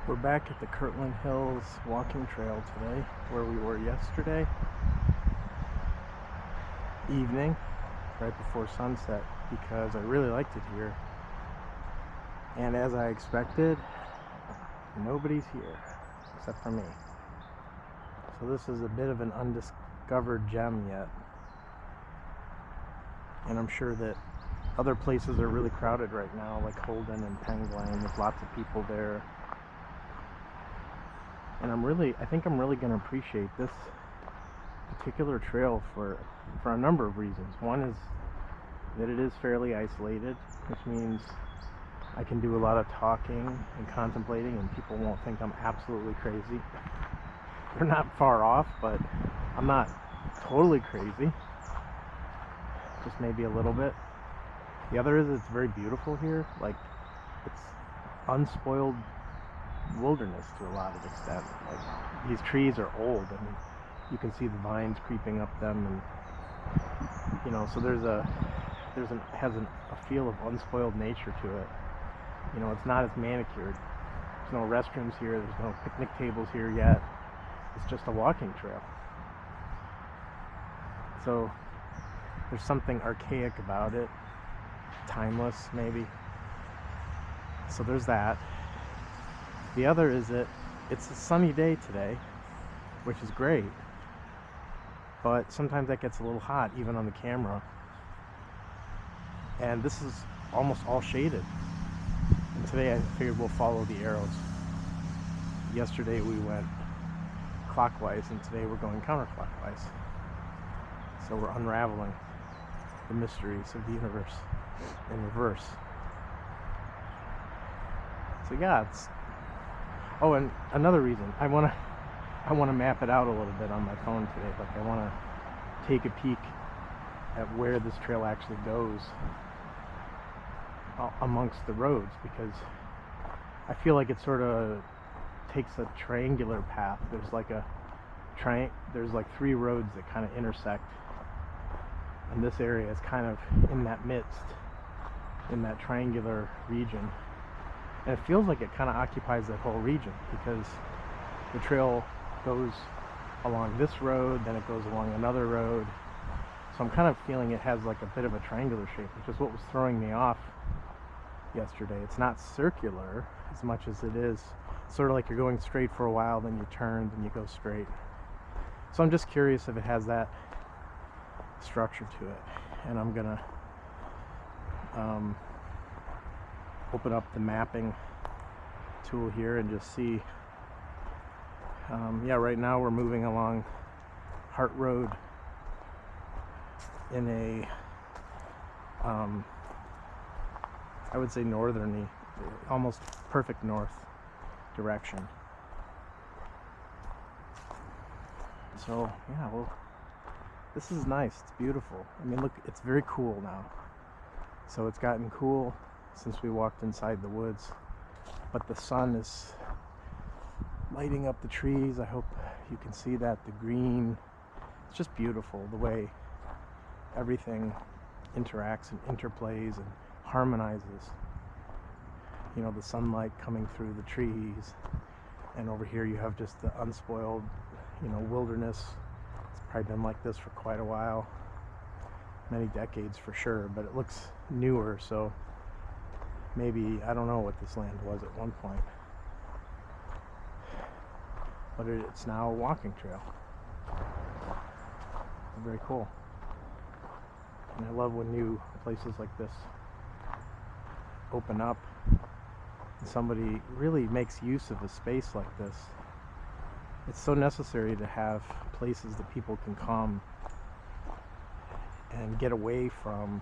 We're back at the Kirtland Hills Walking Trail today, where we were yesterday evening, right before sunset, because I really liked it here. And as I expected, nobody's here, except for me. So this is a bit of an undiscovered gem yet. And I'm sure that other places are really crowded right now, like Holden and Penguin. There's lots of people there. And I think I'm really going to appreciate this particular trail for a number of reasons. One is that it is fairly isolated, which means I can do a lot of talking and contemplating, and people won't think I'm absolutely crazy. They're not far off, but I'm not totally crazy. Just maybe a little bit. The other is it's very beautiful here. Like, it's unspoiled wilderness to a lot of extent. Like, these trees are old, and you can see the vines creeping up them, and so has a feel of unspoiled nature to it. It's not as manicured. There's no restrooms here. There's no picnic tables here yet. It's just a walking trail. So there's something archaic about it, timeless maybe. So there's that. The other is that it's a sunny day today, which is great, but sometimes that gets a little hot even on the camera. And this is almost all shaded. And today I figured we'll follow the arrows. Yesterday we went clockwise, and today we're going counterclockwise. So we're unraveling the mysteries of the universe in reverse. So yeah, oh, and another reason, I want to map it out a little bit on my phone today. Like, I want to take a peek at where this trail actually goes amongst the roads, because I feel like it sort of takes a triangular path. There's like there's like three roads that kind of intersect, and this area is kind of in that midst, in that triangular region. And it feels like it kind of occupies that whole region, because the trail goes along this road, then it goes along another road. So I'm kind of feeling it has like a bit of a triangular shape, which is what was throwing me off yesterday. It's not circular as much as it is sort of like you're going straight for a while, then you turn, then you go straight. So I'm just curious if it has that structure to it. And I'm gonna open up the mapping tool here and just see. Right now we're moving along Hart Road in a I would say northerny, almost perfect north direction. So yeah, well, this is nice. It's beautiful. I mean, look, it's very cool now. So it's gotten cool since we walked inside the woods, but the sun is lighting up the trees. I hope you can see that, the green. It's just beautiful the way everything interacts and interplays and harmonizes. The sunlight coming through the trees, and over here you have just the unspoiled wilderness. It's probably been like this for quite a while, many decades for sure, but it looks newer. So maybe, I don't know what this land was at one point, but it's now a walking trail. Very cool. And I love when new places like this open up and somebody really makes use of a space like this. It's so necessary to have places that people can come and get away from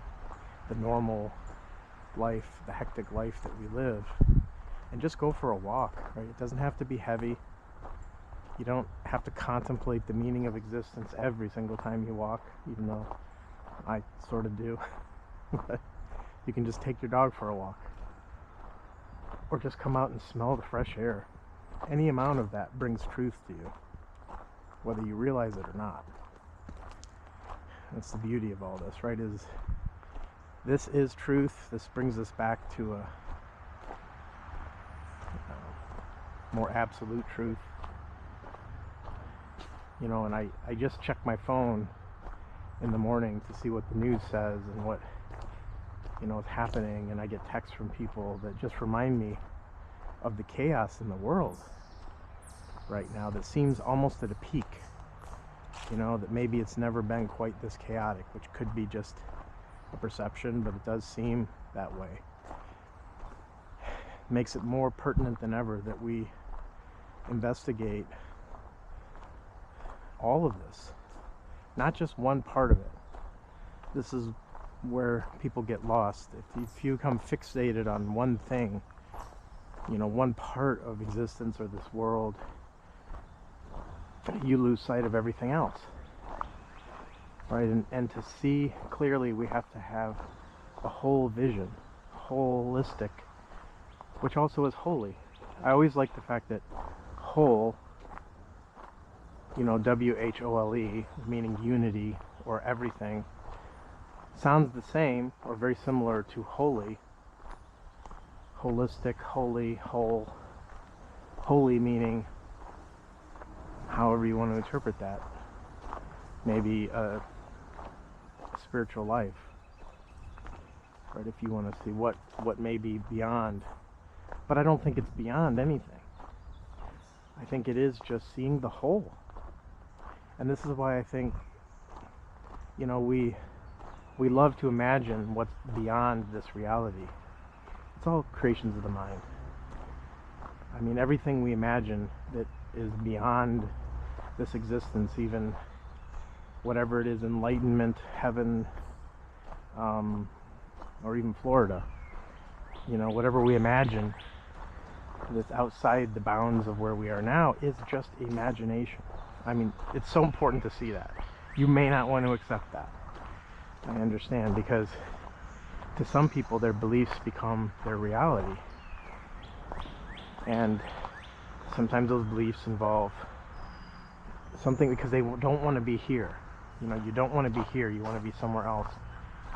the normal life, the hectic life that we live, and just go for a walk, right? It doesn't have to be heavy. You don't have to contemplate the meaning of existence every single time you walk, even though I sort of do. But you can just take your dog for a walk, or just come out and smell the fresh air. Any amount of that brings truth to you, whether you realize it or not. That's the beauty of all this, right? This is truth. This brings us back to more absolute truth. You know, and I just check my phone in the morning to see what the news says and what, you know, is happening, and I get texts from people that just remind me of the chaos in the world right now that seems almost at a peak. You know, that maybe it's never been quite this chaotic, which could be just a perception, but it does seem that way. It makes it more pertinent than ever that we investigate all of this, not just one part of it. This is where people get lost. If you become fixated on one thing, you know, one part of existence or this world, you lose sight of everything else, right? And to see clearly, we have to have a whole vision, holistic, which also is holy. I always like the fact that whole, you know, WHOLE, meaning unity or everything, sounds the same or very similar to holy. Holistic, holy, whole. Holy meaning, however you want to interpret that, maybe a spiritual life, right? If you want to see what may be beyond. But I don't think it's beyond anything. I think it is just seeing the whole. And this is why I think, you know, we love to imagine what's beyond this reality. It's all creations of the mind. I mean, everything we imagine that is beyond this existence, even whatever it is, enlightenment, heaven, or even Florida, you know, whatever we imagine that's outside the bounds of where we are now is just imagination. I mean, it's so important to see that. You may not want to accept that. I understand, because to some people their beliefs become their reality. And sometimes those beliefs involve something because they don't want to be here. You know, you don't want to be here, you want to be somewhere else,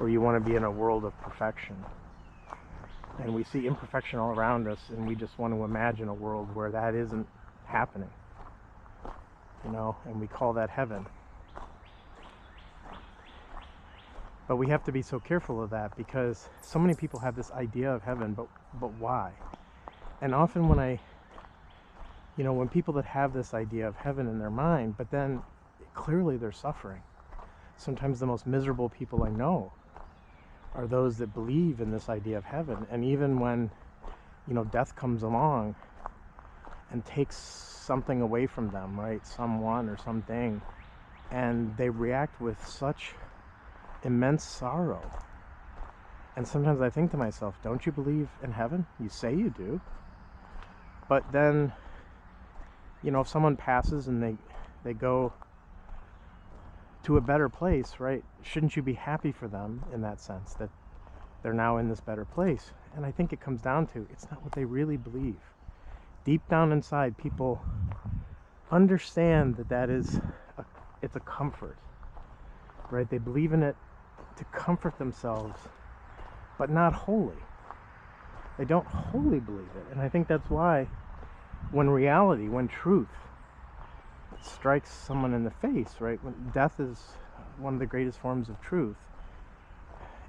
or you want to be in a world of perfection. And we see imperfection all around us, and we just want to imagine a world where that isn't happening. You know, and we call that heaven. But we have to be so careful of that, because so many people have this idea of heaven, but why? And often when people that have this idea of heaven in their mind, but then clearly they're suffering. Sometimes the most miserable people I know are those that believe in this idea of heaven. And even when, you know, death comes along and takes something away from them, right? Someone or something, and they react with such immense sorrow. And sometimes I think to myself, don't you believe in heaven? You say you do. But then, you know, if someone passes and they go to a better place, right? Shouldn't you be happy for them in that sense, that they're now in this better place? And I think it comes down to, it's not what they really believe. Deep down inside, people understand that it's a comfort, right? They believe in it to comfort themselves, but not wholly. They don't wholly believe it. And I think that's why when reality, when truth strikes someone in the face, right? When death is one of the greatest forms of truth,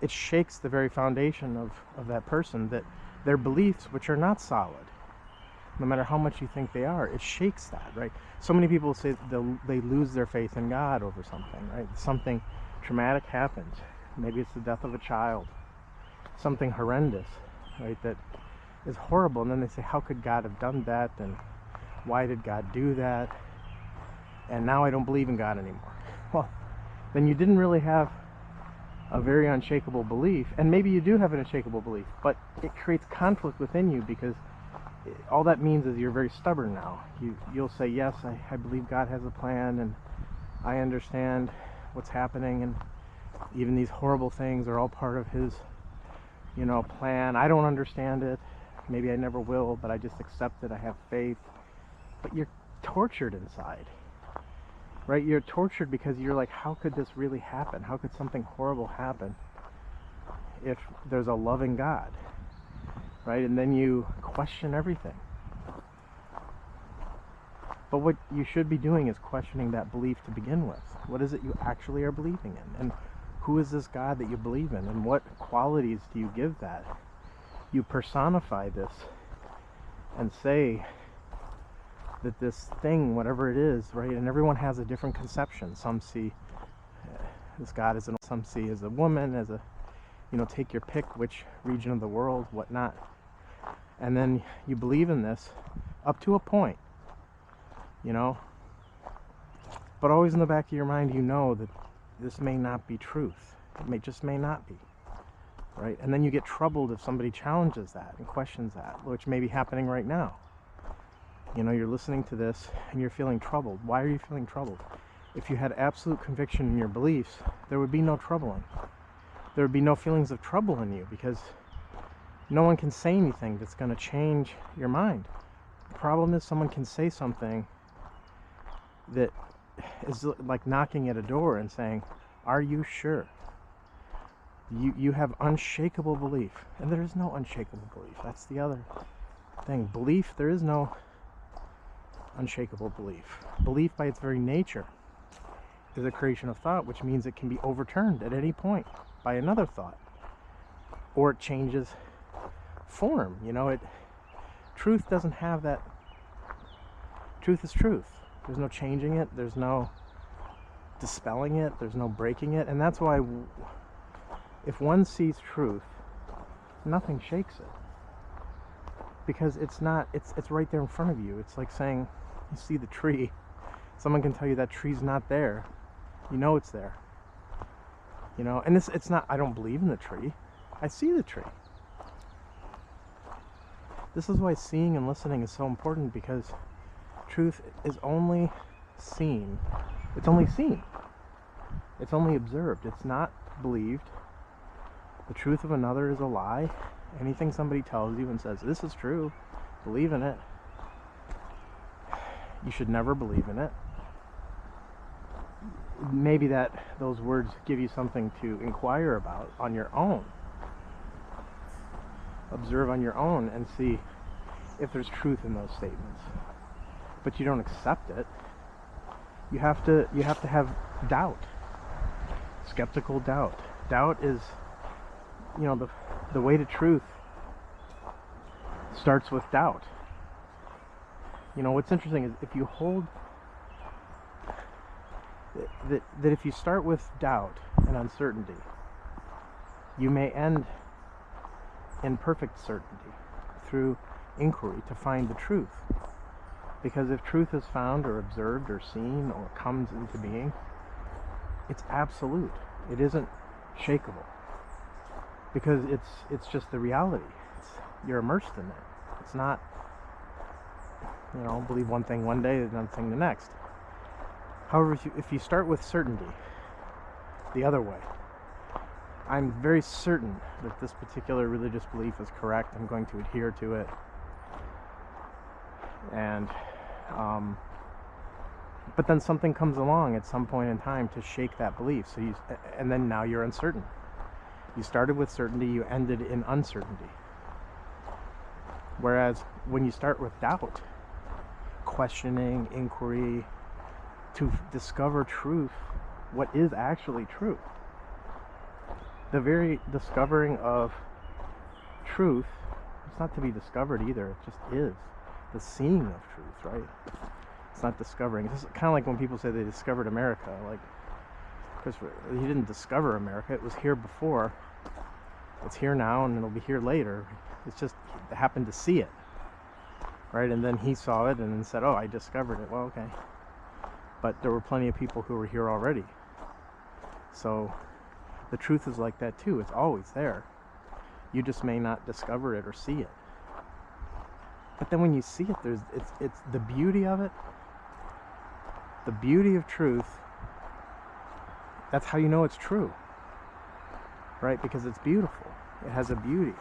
it shakes the very foundation of that person, that their beliefs, which are not solid, no matter how much you think they are, it shakes that, right? So many people say they lose their faith in God over something, right? Something traumatic happens. Maybe it's the death of a child, something horrendous, right? That is horrible. And then they say, how could God have done that? And why did God do that? And now I don't believe in God anymore. Well, then you didn't really have a very unshakable belief. And maybe you do have an unshakable belief, but it creates conflict within you, because all that means is you're very stubborn now. You'll say, yes, I believe God has a plan, and I understand what's happening, and even these horrible things are all part of his, you know, plan. I don't understand it. Maybe I never will, but I just accept it. I have faith. But you're tortured inside, right? You're tortured because you're like, how could this really happen? How could something horrible happen if there's a loving God, right? And then you question everything. But what you should be doing is questioning that belief to begin with. What is it you actually are believing in? And who is this God that you believe in? And what qualities do you give that? You personify this and say that this thing, whatever it is, right? And everyone has a different conception. Some see this God as some see as a woman, as a, take your pick, which region of the world, whatnot. And then you believe in this up to a point, but always in the back of your mind, that this may not be truth. It just may not be, right? And then you get troubled if somebody challenges that and questions that, which may be happening right now. You're listening to this and you're feeling troubled. Why are you feeling troubled? If you had absolute conviction in your beliefs, there would be no troubling. There would be no feelings of trouble in you, because no one can say anything that's going to change your mind. The problem is someone can say something that is like knocking at a door and saying, are you sure? You have unshakable belief. And there is no unshakable belief. That's the other thing. Belief, there is no unshakable belief. Belief by its very nature is a creation of thought, which means it can be overturned at any point by another thought, or it changes form. Truth doesn't have that. Truth is truth. There's no changing it, there's no dispelling it, there's no breaking it. And that's why if one sees truth, nothing shakes it, because it's right there in front of you. It's like saying, you see the tree, someone can tell you that tree's not there, it's there, and it's not, I don't believe in the tree, I see the tree. This is why seeing and listening is so important, because truth is only seen. It's only seen. It's only observed. It's not believed. The truth of another is a lie. Anything somebody tells you and says, this is true, believe in it, you should never believe in it. Maybe those words give you something to inquire about on your own. Observe on your own and see if there's truth in those statements. But you don't accept it. You have to have doubt. Skeptical doubt. Doubt is, the way to truth starts with doubt. What's interesting is if you hold that if you start with doubt and uncertainty, you may end in perfect certainty through inquiry to find the truth. Because if truth is found or observed or seen or comes into being, it's absolute. It isn't shakable. Because it's just the reality. You're immersed in it. It's not, believe one thing one day, another thing the next. However, if you start with certainty, the other way, I'm very certain that this particular religious belief is correct. I'm going to adhere to it. And but then something comes along at some point in time to shake that belief. And then now you're uncertain. You started with certainty, you ended in uncertainty. Whereas when you start with doubt, questioning, inquiry, to discover truth, what is actually true, the very discovering of truth, it's not to be discovered either, it just is. The seeing of truth, right? It's not discovering. It's kind of like when people say they discovered America. Like, Christopher, he didn't discover America. It was here before. It's here now, and it'll be here later. It's just he happened to see it, right? And then he saw it and then said, "Oh, I discovered it." Well, okay. But there were plenty of people who were here already. So the truth is like that too. It's always there. You just may not discover it or see it. But then when you see it, it's the beauty of it. The beauty of truth. That's how you know it's true. Right? Because it's beautiful. It has a beauty.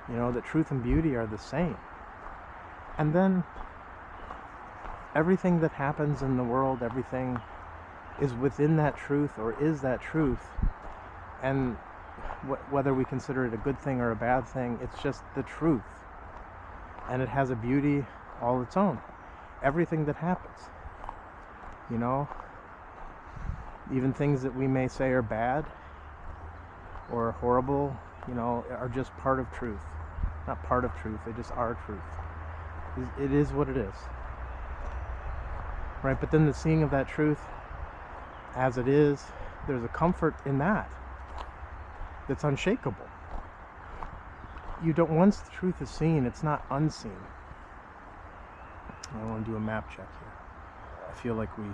That truth and beauty are the same. And then everything that happens in the world, everything is within that truth or is that truth. And whether we consider it a good thing or a bad thing, it's just the truth. And it has a beauty all its own. everything that happens. You know, even things that we may say are bad or horrible, you know, are just part of truth. Not part of truth, they just are truth. It is what it is. Right? But then the seeing of that truth as it is, there's a comfort in that that's unshakable. You don't, once the truth is seen, it's not unseen. I want to do a map check here. I feel like we...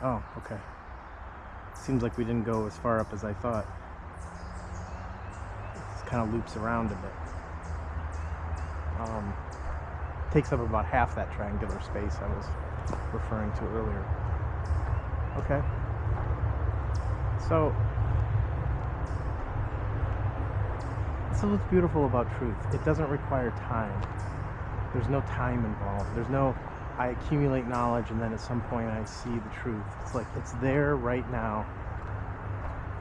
Oh, okay. Seems like we didn't go as far up as I thought. It kind of loops around a bit. Takes up about half that triangular space I was referring to earlier. Okay. So what's beautiful about truth. It doesn't require time. There's no time involved. There's no, I accumulate knowledge and then at some point I see the truth. It's like it's there right now,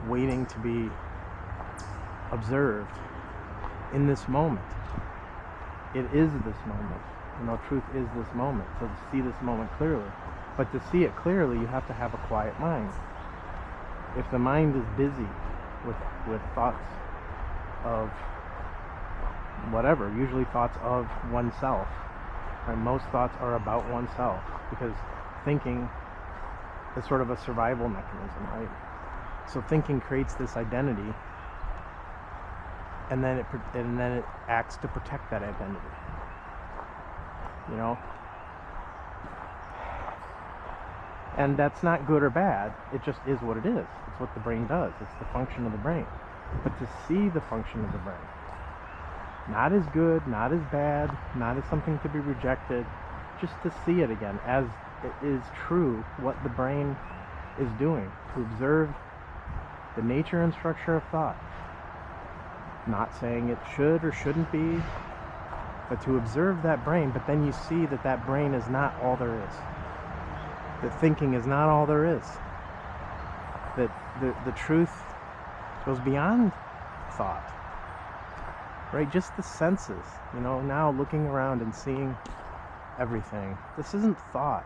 waiting to be observed in this moment. It is this moment. You know, truth is this moment. So to see this moment clearly. But to see it clearly, you have to have a quiet mind. If the mind is busy with thoughts of whatever, usually thoughts of oneself, right? Most thoughts are about oneself because thinking is sort of a survival mechanism, right? So thinking creates this identity, and then it acts to protect that identity. You know? And that's not good or bad. It just is what it is. It's what the brain does. It's the function of the brain. But to see the function of the brain, not as good, not as bad, not as something to be rejected, just to see it again as it is true what the brain is doing, to observe the nature and structure of thought. Not saying it should or shouldn't be, but to observe that brain, but then you see that that brain is not all there is. That thinking is not all there is. That the truth goes beyond thought. Right? Just the senses. You know, now looking around and seeing everything. This isn't thought.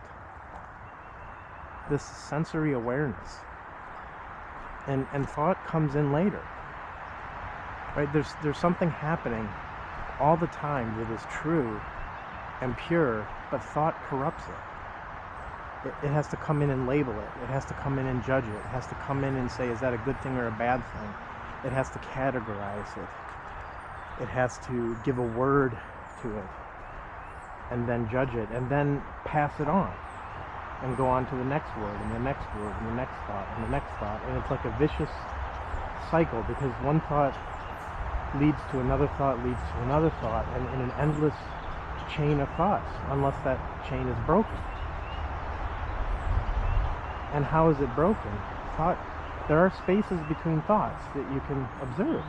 This is sensory awareness. And thought comes in later. Right? There's something happening all the time that is true and pure, but thought corrupts it. It has to come in and label it. It has to come in and judge it. It has to come in and say, is that a good thing or a bad thing? It has to categorize it. It has to give a word to it and then judge it and then pass it on and go on to the next word and the next word and the next thought and the next thought. And it's like a vicious cycle because one thought leads to another thought, leads to another thought, and in an endless chain of thoughts, unless that chain is broken. And how is it broken? Thought. There are spaces between thoughts that you can observe.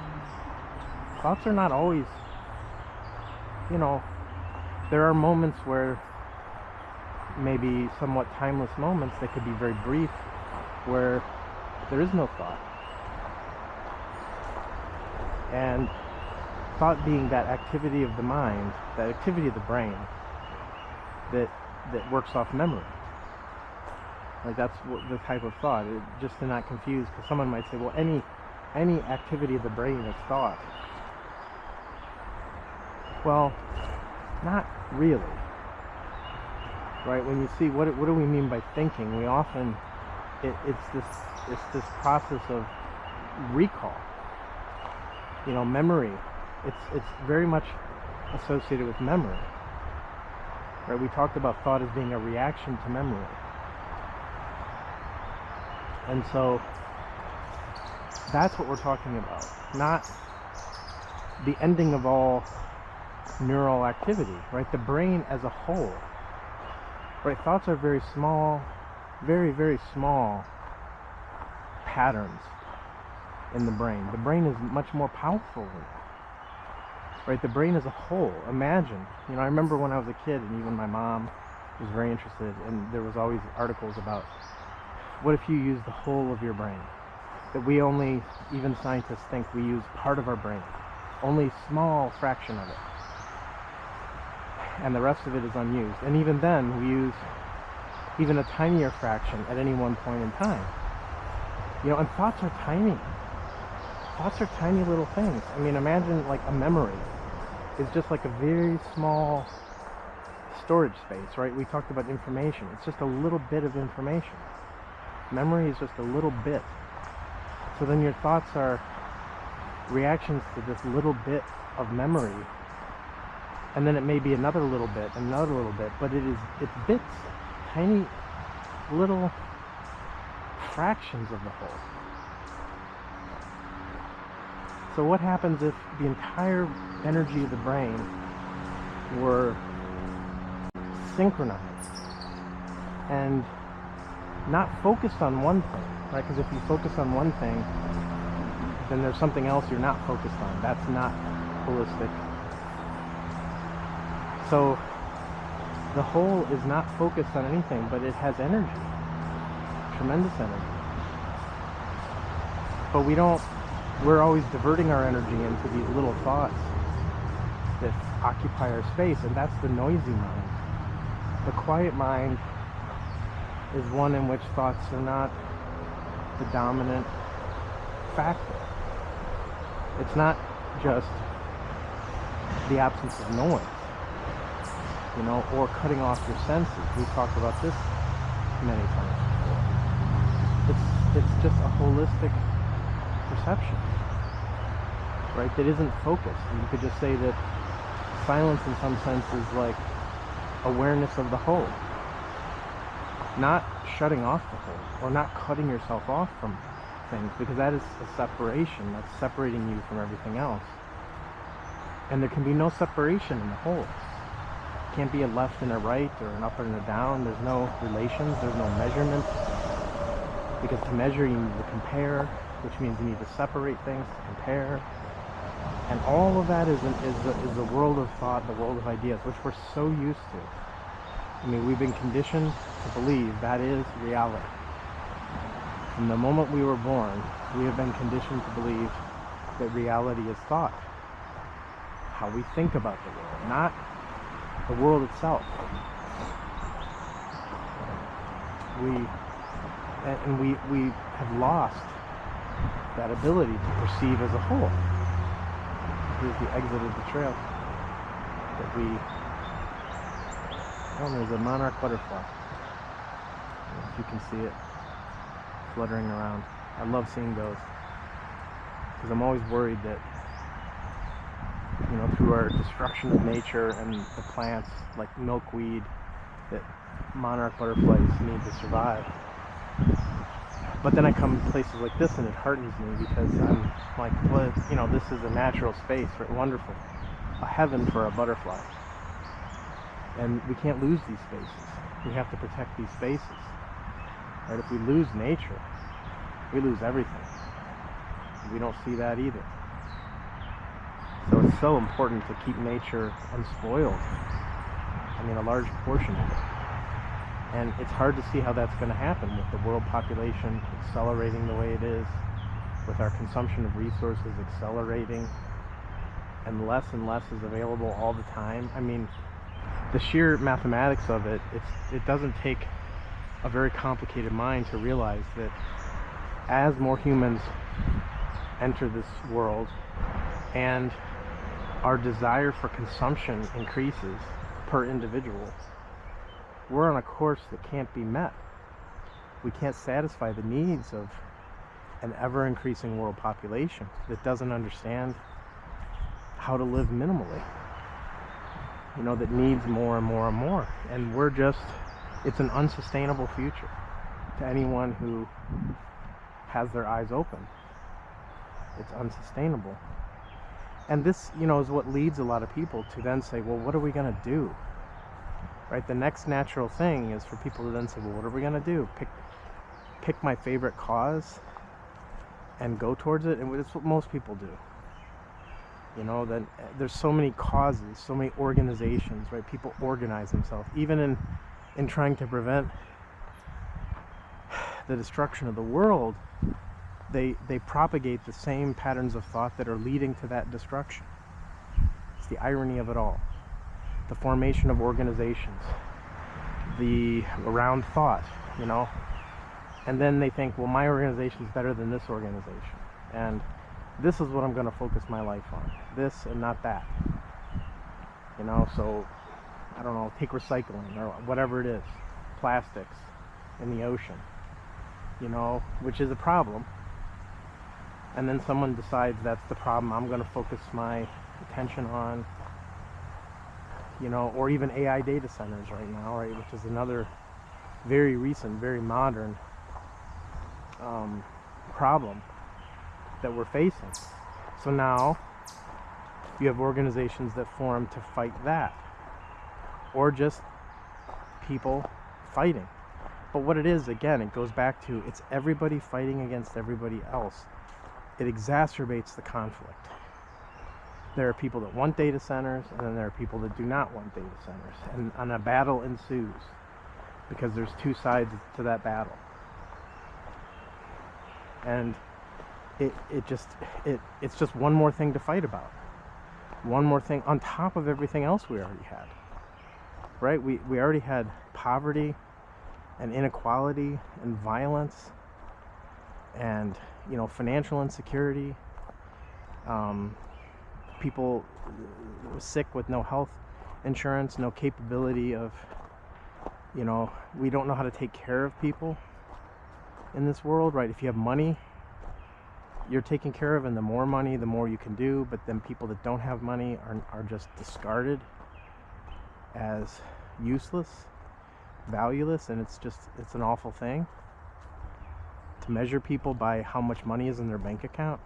Thoughts are not always, you know, there are moments where maybe somewhat timeless moments that could be very brief where there is no thought. And thought being that activity of the mind, that activity of the brain that works off memory. Like that's what the type of thought. Just to not confuse, because someone might say, well, any activity of the brain is thought. Well, not really. Right? When you see what do we mean by thinking, we often it's this process of recall. You know, memory. It's very much associated with memory. Right? We talked about thought as being a reaction to memory. And so that's what we're talking about, not the ending of all neural activity, right? The brain as a whole, right? Thoughts are very small, very, very small patterns in the brain. The brain is much more powerful than that, right? The brain as a whole. Imagine, you know, I remember when I was a kid, and even my mom was very interested, and there was always articles about what if you use the whole of your brain? That we only, even scientists think we use part of our brain, only a small fraction of it. and the rest of it is unused. And even then, we use even a tinier fraction at any one point in time. And thoughts are tiny. Thoughts are tiny little things. I mean, imagine like a memory is just like a very small storage space, right? We talked about information. It's just a little bit of information. Memory is just a little bit. So then your thoughts are reactions to this little bit of memory, and then it may be another little bit, but it's bits, tiny little fractions of the whole. So what happens if the entire energy of the brain were synchronized and not focused on one thing, right? Because if you focus on one thing, then there's something else you're not focused on. That's not holistic. So the whole is not focused on anything, but it has energy, tremendous energy. But we're always diverting our energy into these little thoughts that occupy our space, and that's the noisy mind. The quiet mind is one in which thoughts are not the dominant factor. It's not just the absence of noise, or cutting off your senses. We've talked about this many times before. It's just a holistic perception, right? That isn't focused. And you could just say that silence in some sense is like awareness of the whole. Not shutting off the whole, or not cutting yourself off from things, because that is a separation. That's separating you from everything else. And there can be no separation in the whole. Can't be a left and a right, or an up and a down. There's no relations, there's no measurement. Because to measure you need to compare, which means you need to separate things to compare. And all of that is the world of thought, the world of ideas, which we're so used to. I mean, we've been conditioned to believe that is reality. From the moment we were born, we have been conditioned to believe that reality is thought. How we think about the world, not the world itself. We have lost that ability to perceive as a whole. Here's the exit of the trail that there's a monarch butterfly. I don't know if you can see it fluttering around. I love seeing those because I'm always worried that through our destruction of nature and the plants like milkweed, that monarch butterflies need to survive. But then I come to places like this and it heartens me, because I'm like, well, this is a natural space, right? Wonderful, a heaven for a butterfly. And we can't lose these spaces. We have to protect these spaces, right? If we lose nature, we lose everything. We don't see that either. So it's so important to keep nature unspoiled. I mean, a large portion of it. And it's hard to see how that's going to happen with the world population accelerating the way it is, with our consumption of resources accelerating, and less is available all the time. I mean, the sheer mathematics of it, it doesn't take a very complicated mind to realize that as more humans enter this world and our desire for consumption increases per individual, we're on a course that can't be met. We can't satisfy the needs of an ever-increasing world population that doesn't understand how to live minimally. That needs more and more and more. And it's an unsustainable future to anyone who has their eyes open. It's unsustainable. And this, is what leads a lot of people to then say, well, what are we going to do? Right? The next natural thing is for people to then say, well, what are we going to do? Pick my favorite cause and go towards it. And that's what most people do. Then there's so many causes, so many organizations, right? People organize themselves. Even in trying to prevent the destruction of the world, they propagate the same patterns of thought that are leading to that destruction. It's the irony of it all. the formation of organizations, the around thought, you know, and then they think, well, my organization is better than this organization, and this is what I'm going to focus my life on, this and not that, you know. So I don't know, take recycling or whatever it is, plastics in the ocean, you know, which is a problem, and then someone decides that's the problem I'm going to focus my attention on, you know. Or even AI data centers right now, right, which is another very recent, very modern problem that we're facing. So now you have organizations that form to fight that, or just people fighting. But what it is, again, it goes back to, it's everybody fighting against everybody else. It exacerbates the conflict. There are people that want data centers, and then there are people that do not want data centers, and a battle ensues because there's two sides to that battle. And it's just one more thing to fight about, one more thing on top of everything else we already had, right? We already had poverty and inequality and violence and, you know, financial insecurity, people sick with no health insurance, no capability of, you know, we don't know how to take care of people in this world, right? If you have money, you're taken care of, and the more money, the more you can do. But then people that don't have money are just discarded as useless, valueless, and it's an awful thing to measure people by how much money is in their bank account.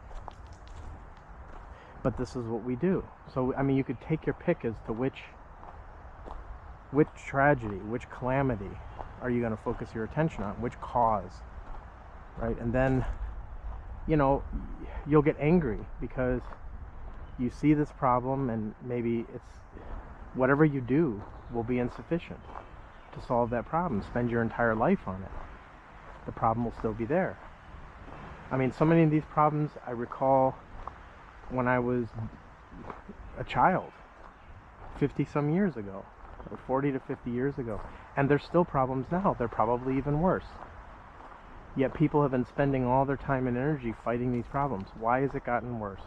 But this is what we do. So I mean, you could take your pick as to which tragedy, which calamity are you going to focus your attention on, which cause, right? And then, you know, you'll get angry because you see this problem, and maybe it's whatever you do will be insufficient to solve that problem. Spend your entire life on it, the problem will still be there. I mean, so many of these problems I recall when I was a child 50 some years ago, or 40 to 50 years ago, and there's still problems now. They're probably even worse. Yet people have been spending all their time and energy fighting these problems. Why has it gotten worse?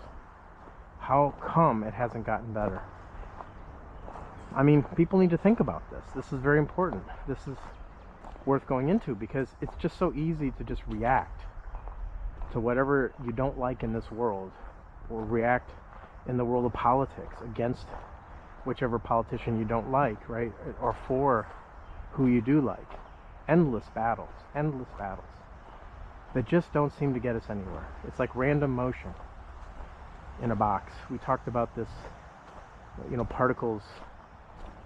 How come it hasn't gotten better? I mean, people need to think about this. This is very important. This is worth going into, because it's just so easy to just react to whatever you don't like in this world, or react in the world of politics against whichever politician you don't like, right? Or for who you do like. Endless battles that just don't seem to get us anywhere. It's like random motion in a box. We talked about this, you know, particles,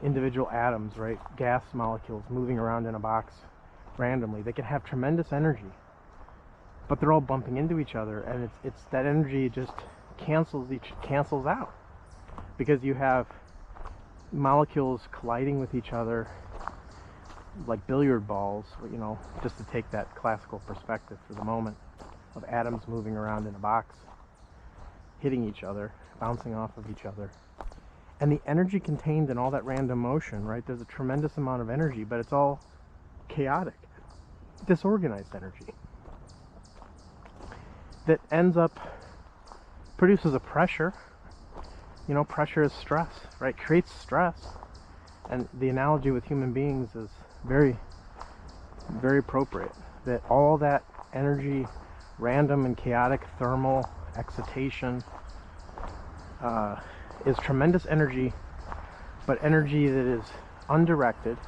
individual atoms, right? Gas molecules moving around in a box randomly. They can have tremendous energy, but they're all bumping into each other, and it's that energy just cancels out, because you have molecules colliding with each other like billiard balls, you know, just to take that classical perspective for the moment, of atoms moving around in a box, hitting each other, bouncing off of each other. And the energy contained in all that random motion, right? There's a tremendous amount of energy, but it's all chaotic, disorganized energy that ends up, produces a pressure. You know, pressure is stress, right? Creates stress. And the analogy with human beings is very, very appropriate. That all that energy, random and chaotic thermal excitation, is tremendous energy, but energy that is undirected,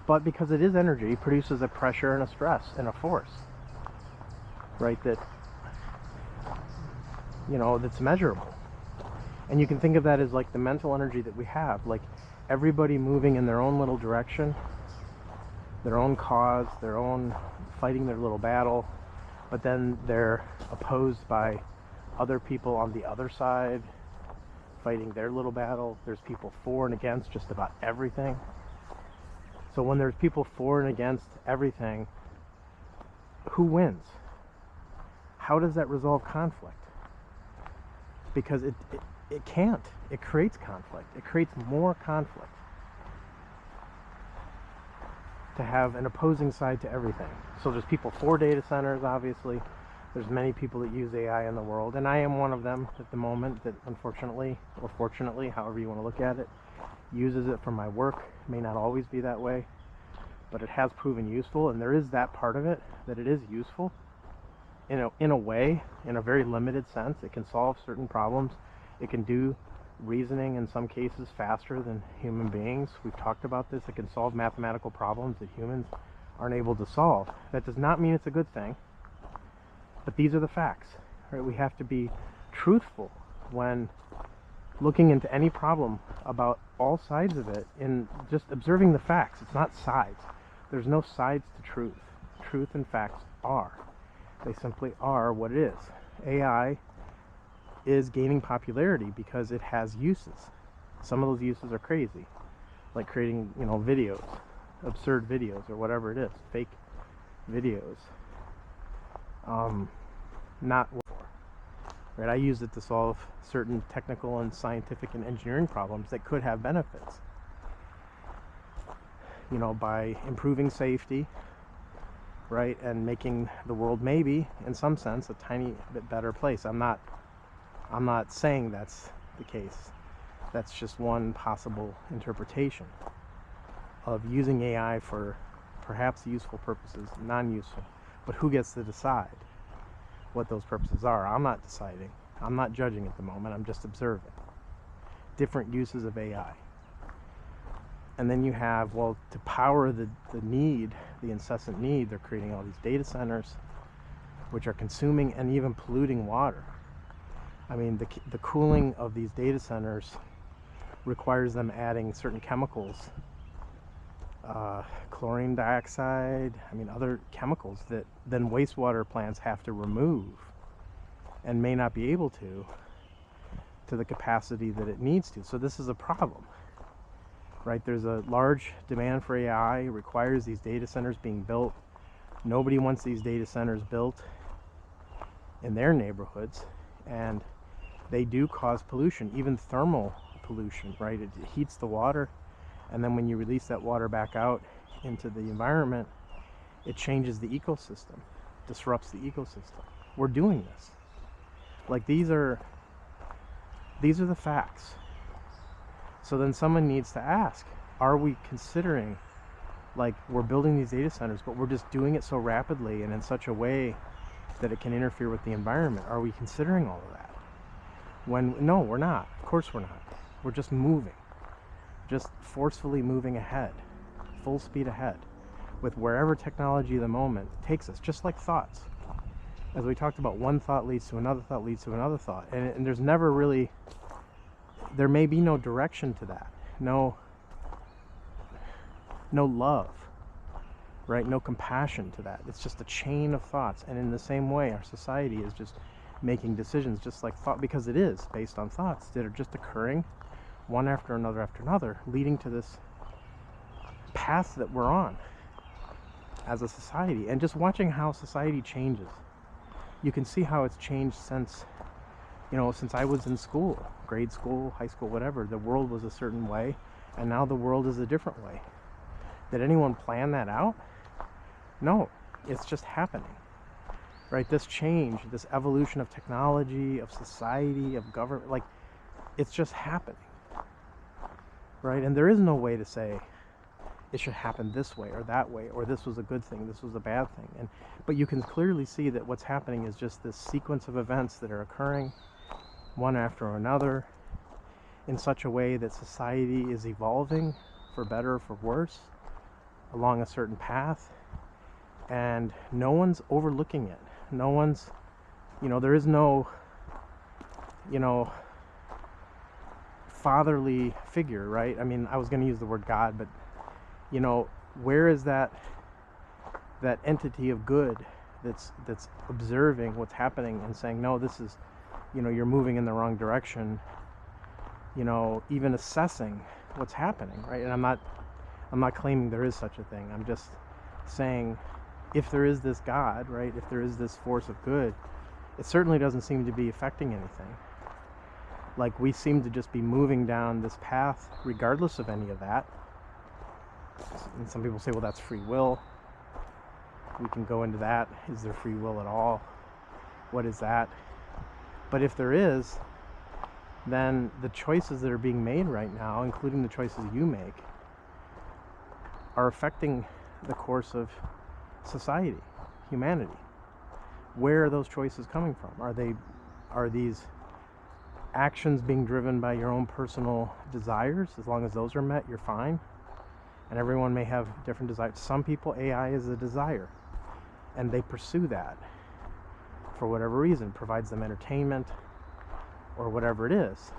but because it is energy, produces a pressure and a stress and a force, right? That, you know, that's measurable. And you can think of that as like the mental energy that we have, like everybody moving in their own little direction, their own cause, their own fighting their little battle, but then they're opposed by other people on the other side fighting their little battle. There's people for and against just about everything. So when there's people for and against everything, who wins? How does that resolve conflict? because it can't. It creates conflict. It creates more conflict to have an opposing side to everything. So there's people for data centers, obviously. There's many people that use AI in the world, and I am one of them at the moment that unfortunately, or fortunately, however you want to look at it, uses it for my work. It may not always be that way, but it has proven useful, and there is that part of it, that it is useful in a way, in a very limited sense. It can solve certain problems. It can do reasoning in some cases faster than human beings. We've talked about this. It can solve mathematical problems that humans aren't able to solve. That does not mean it's a good thing, but these are the facts, right? We have to be truthful when looking into any problem about all sides of it, in just observing the facts. It's not sides. There's no sides to truth. Truth and facts are. They simply are what it is. AI is gaining popularity because it has uses. Some of those uses are crazy, like creating, videos, absurd videos, or whatever it is, fake videos. Not for, right? I use it to solve certain technical and scientific and engineering problems that could have benefits. By improving safety, right, and making the world maybe, in some sense, a tiny bit better place. I'm not saying that's the case. That's just one possible interpretation of using AI for perhaps useful purposes, non-useful. But who gets to decide what those purposes are? I'm not deciding. I'm not judging at the moment. I'm just observing different uses of AI. And then you have, to power the need, the incessant need, they're creating all these data centers, which are consuming and even polluting water. I mean, the cooling of these data centers requires them adding certain chemicals, chlorine dioxide, other chemicals that then wastewater plants have to remove and may not be able to the capacity that it needs to. So this is a problem, right? There's a large demand for AI. It requires these data centers being built. Nobody wants these data centers built in their neighborhoods, and they do cause pollution, even thermal pollution, right? It heats the water, and then when you release that water back out into the environment, it changes the ecosystem, disrupts the ecosystem. We're doing this. Like, these are the facts. So then someone needs to ask, are we considering, like, we're building these data centers, but we're just doing it so rapidly and in such a way that it can interfere with the environment? Are we considering all of that? No, we're not. Of course we're not. We're just moving, just forcefully moving ahead, full speed ahead, with wherever technology of the moment takes us, just like thoughts. As we talked about, one thought leads to another thought leads to another thought, and there's never really, there may be no direction to that, no love, right? No compassion to that. It's just a chain of thoughts. And in the same way, our society is just making decisions just like thought, because it is based on thoughts that are just occurring one after another, leading to this path that we're on as a society. And just watching how society changes, you can see how it's changed since I was in school, grade school, high school, whatever. The world was a certain way, and now the world is a different way. Did anyone plan that out? No, it's just happening, right? This change, this evolution of technology, of society, of government, like, it's just happening, right? And there is no way to say it should happen this way or that way, or this was a good thing, this was a bad thing. But you can clearly see that what's happening is just this sequence of events that are occurring one after another in such a way that society is evolving for better or for worse along a certain path, and no one's overlooking it. No one's, there is no, fatherly figure, right? I was going to use the word God, but where is that entity of good that's observing what's happening and saying, no, this is, you're moving in the wrong direction, even assessing what's happening, right? And I'm not claiming there is such a thing. I'm just saying, if there is this God, right, if there is this force of good, it certainly doesn't seem to be affecting anything. Like, we seem to just be moving down this path regardless of any of that. And some people say, well, that's free will. We can go into that. Is there free will at all? What is that? But if there is, then the choices that are being made right now, including the choices you make, are affecting the course of society, humanity. Where are those choices coming from? Are these actions being driven by your own personal desires? As long as those are met, you're fine. And everyone may have different desires. Some people, AI is a desire, and they pursue that for whatever reason. Provides them entertainment or whatever it is,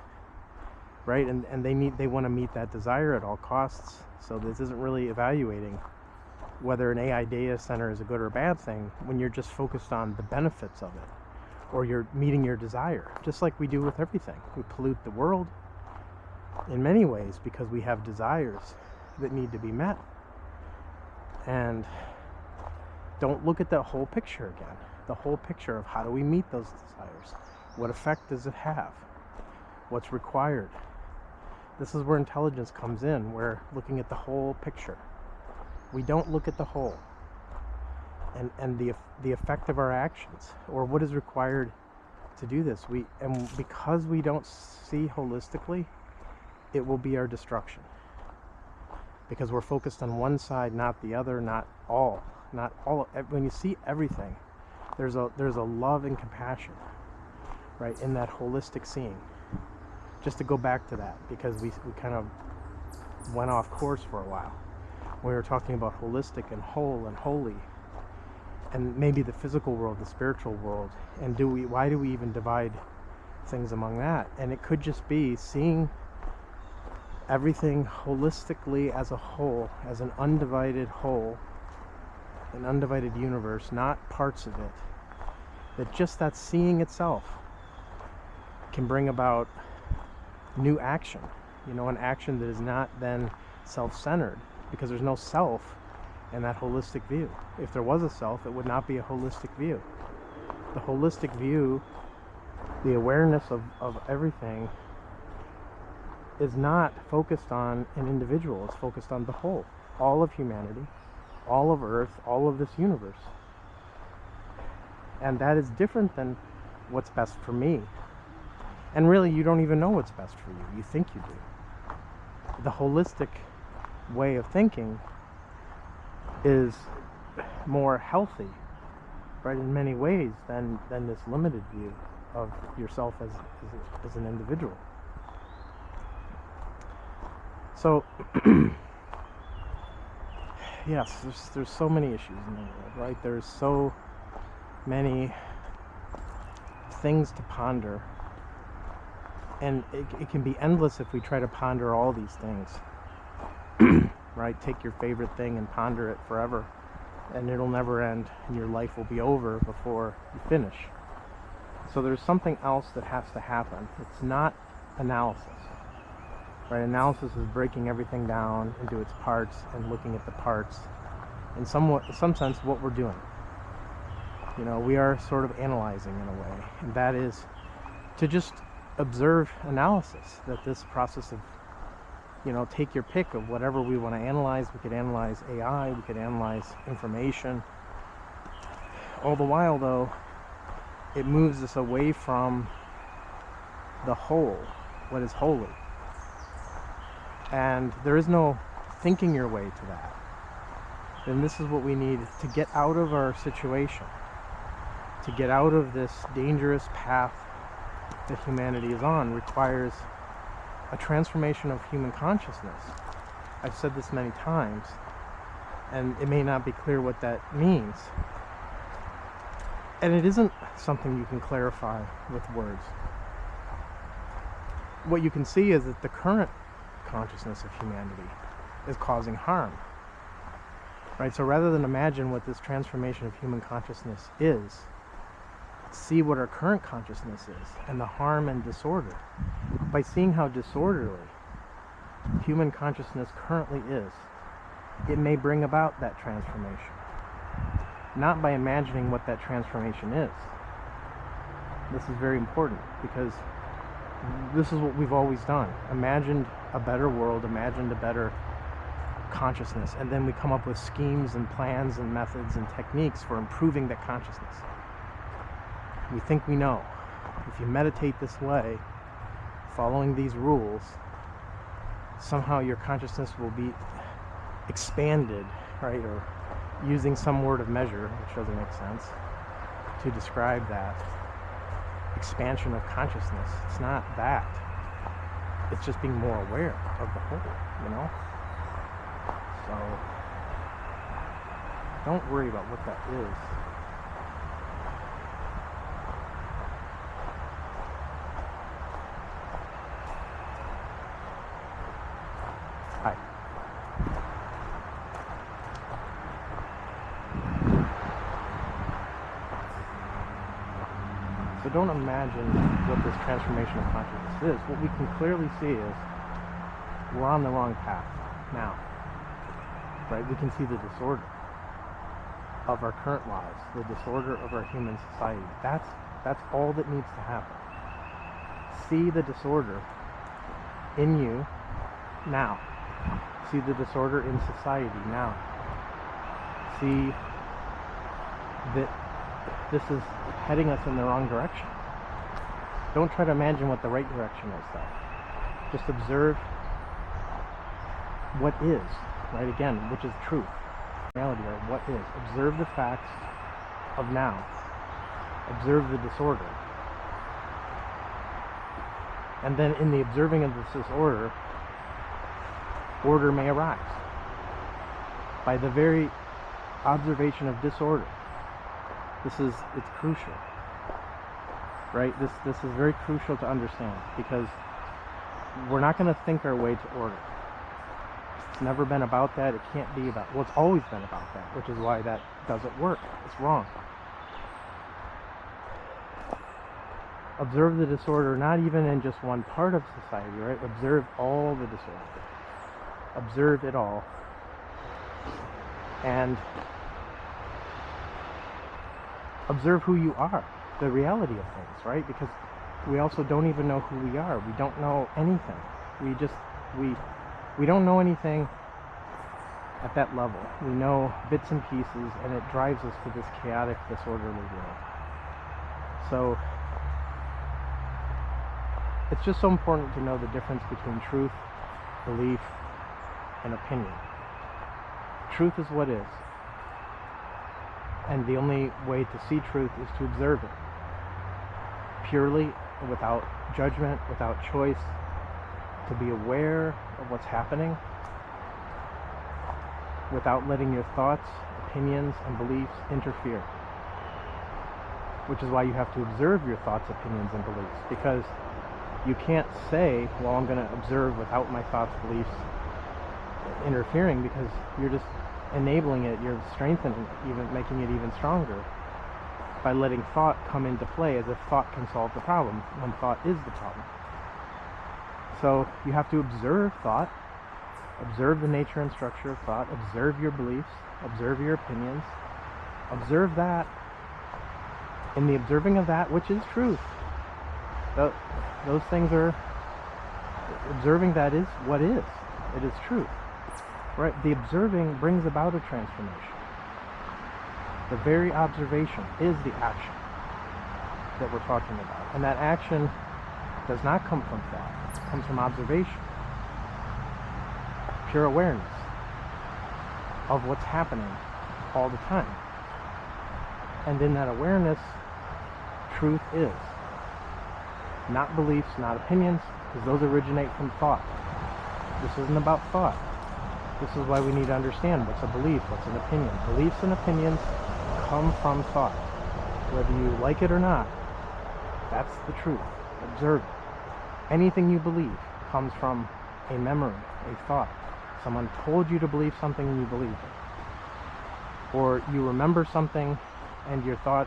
right? And they want to meet that desire at all costs. So this isn't really evaluating whether an AI data center is a good or a bad thing when you're just focused on the benefits of it, or you're meeting your desire, just like we do with everything. We pollute the world in many ways because we have desires that need to be met. And don't look at the whole picture again. The whole picture of how do we meet those desires? What effect does it have? What's required? This is where intelligence comes in. We're looking at the whole picture. We don't look at the whole and the effect of our actions, or what is required to do this. Because we don't see holistically, it will be our destruction. Because we're focused on one side, not the other, not all. When you see everything, there's a love and compassion, right, in that holistic seeing. Just to go back to that, because we kind of went off course for a while. We were talking about holistic and whole and holy, and maybe the physical world, the spiritual world, and why do we even divide things among that? And it could just be seeing everything holistically as a whole, as an undivided whole, an undivided universe, not parts of it. That seeing itself can bring about new action, an action that is not then self-centered, because there's no self in that holistic view. If there was a self, it would not be a holistic view. The holistic view, the awareness of everything, is not focused on an individual. It's focused on the whole, all of humanity, all of Earth, all of this universe. And that is different than what's best for me. And really, you don't even know what's best for you. You think you do. The holistic way of thinking is more healthy, right, in many ways than this limited view of yourself as an individual. So yes, there's so many issues in the world, right? There's so many things to ponder, and it can be endless if we try to ponder all these things. Right? Take your favorite thing and ponder it forever, and it'll never end, and your life will be over before you finish. So there's something else that has to happen. It's not analysis. Right? Analysis is breaking everything down into its parts and looking at the parts. In some sense, what we're doing. We are sort of analyzing in a way, and that is to just observe analysis. That this process of take your pick of whatever we want to analyze. We could analyze AI, we could analyze information. All the while, though, it moves us away from the whole, what is holy. And there is no thinking your way to that. Then this is what we need to get out of our situation, to get out of this dangerous path that humanity is on, requires a transformation of human consciousness. I've said this many times, and it may not be clear what that means. And it isn't something you can clarify with words. What you can see is that the current consciousness of humanity is causing harm. Right? So rather than imagine what this transformation of human consciousness is, see what our current consciousness is and the harm and disorder. By seeing how disorderly human consciousness currently is, it may bring about that transformation. Not by imagining what that transformation is. This is very important, because this is what we've always done. Imagined a better world, imagined a better consciousness, and then we come up with schemes and plans and methods and techniques for improving that consciousness. We think we know. If you meditate this way, following these rules, somehow your consciousness will be expanded, right? Or using some word of measure, which doesn't make sense, to describe that expansion of consciousness. It's not that. It's just being more aware of the whole, you know? So, don't worry about what that is. Hi. So don't imagine what this transformation of consciousness is. What we can clearly see is we're on the wrong path now. Right? We can see the disorder of our current lives, the disorder of our human society. That's all that needs to happen. See the disorder in you now. See the disorder in society now. See that this is heading us in the wrong direction. Don't try to imagine what the right direction is, though. Just observe what is, right? Again, which is truth, reality, or what is. Observe the facts of now. Observe the disorder. And then in the observing of this disorder, order may arise. By the very observation of disorder. It's crucial, right? This is very crucial to understand, because we're not going to think our way to order. It's never been about that. It can't be about, well, it's always been about that, which is why that doesn't work. It's wrong. Observe the disorder, not even in just one part of society, right? Observe all the disorder. Observe it all. And observe who you are, the reality of things, right? Because we also don't even know who we are. We don't know anything. We don't know anything at that level. We know bits and pieces, and it drives us to this chaotic, disorderly world. So it's just so important to know the difference between truth, belief, and opinion. Truth is what is. And the only way to see truth is to observe it. Purely, without judgment, without choice, to be aware of what's happening, without letting your thoughts, opinions, and beliefs interfere. Which is why you have to observe your thoughts, opinions, and beliefs. Because you can't say, well, I'm going to observe without my thoughts, beliefs interfering, because you're just enabling it, you're strengthening it, even making it even stronger by letting thought come into play, as if thought can solve the problem when thought is the problem. So you have to observe thought, observe the nature and structure of thought, observe your beliefs, observe your opinions, observe that. In the observing of that which is truth, those things are, observing that is what is. It is truth. Right? The observing brings about a transformation. The very observation is the action that we're talking about. And that action does not come from thought. It comes from observation. Pure awareness of what's happening all the time. And in that awareness, truth is. Not beliefs, not opinions, because those originate from thought. This isn't about thought. This is why we need to understand what's a belief, what's an opinion. Beliefs and opinions come from thought. Whether you like it or not, that's the truth. Observe it. Anything you believe comes from a memory, a thought. Someone told you to believe something and you believe it. Or you remember something and your thought,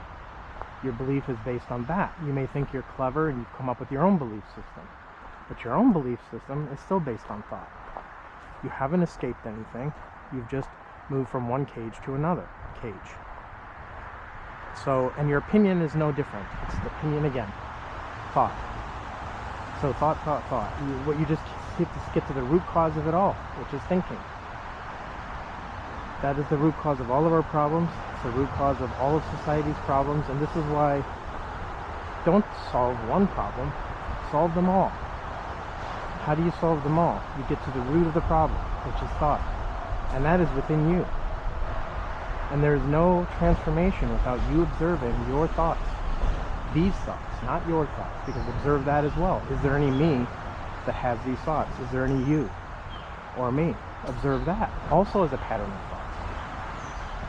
your belief is based on that. You may think you're clever and you've come up with your own belief system. But your own belief system is still based on thought. You haven't escaped anything. You've just moved from one cage to another cage. So, and your opinion is no different. It's the opinion again. Thought. So thought. What you just get to the root cause of it all, which is thinking. That is the root cause of all of our problems. It's the root cause of all of society's problems, and this is why don't solve one problem, solve them all. How do you solve them all? You get to the root of the problem, which is thought, and that is within you. And there is no transformation without you observing your thoughts. These thoughts, not your thoughts, because observe that as well. Is there any me that has these thoughts? Is there any you or me? Observe that also as a pattern of thoughts.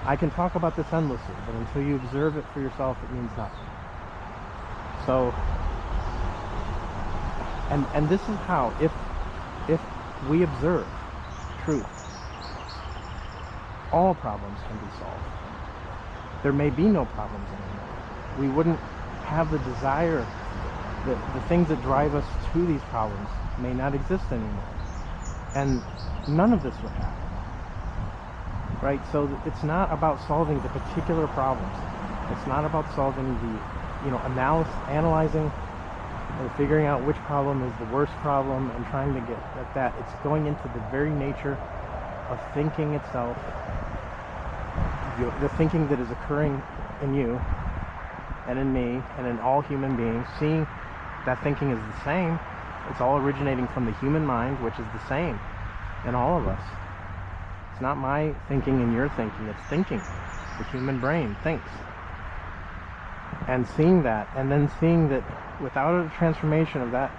I can talk about this endlessly, but until you observe it for yourself, it means nothing. So, and this is how, if we observe truth, all problems can be solved. There may be no problems anymore. We wouldn't have the desire, the things that drive us to these problems may not exist anymore. And none of this would happen. Right? So it's not about solving the particular problems. It's not about solving the, analyzing and figuring out which problem is the worst problem and trying to get at that. It's going into the very nature of thinking itself, the thinking that is occurring in you and in me and in all human beings, seeing that thinking is the same. It's all originating from the human mind, which is the same in all of us. It's not my thinking and your thinking, it's thinking. The human brain thinks. And seeing that, and then seeing that without a transformation of that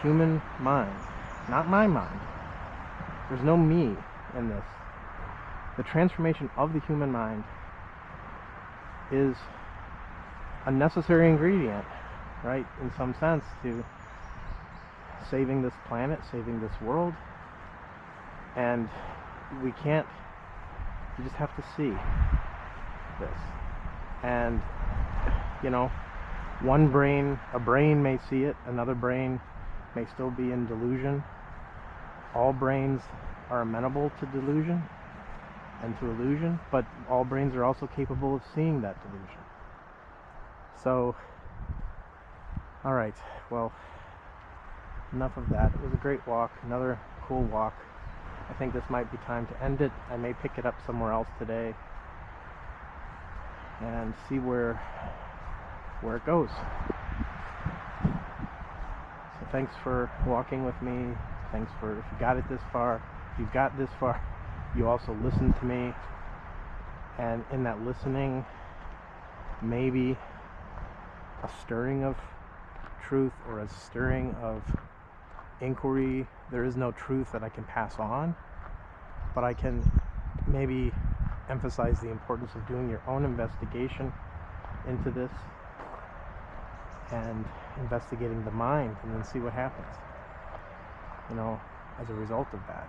human mind, not my mind, there's no me in this. The transformation of the human mind is a necessary ingredient, right, in some sense, to saving this planet, saving this world. And we can't, you just have to see this. And a brain may see it, another brain may still be in delusion. All brains are amenable to delusion and to illusion, but all brains are also capable of seeing that delusion. So, alright, well, enough of that. It was a great walk, another cool walk. I think this might be time to end it. I may pick it up somewhere else today and see where it goes. So thanks for walking with me. Thanks for, if you got it this far, if you've got this far, you also listened to me. And in that listening, maybe a stirring of truth or a stirring of inquiry. There is no truth that I can pass on, but I can maybe emphasize the importance of doing your own investigation into this and investigating the mind, and then see what happens, as a result of that.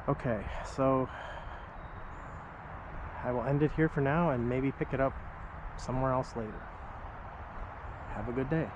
Okay, so I will end it here for now and maybe pick it up somewhere else later. Have a good day.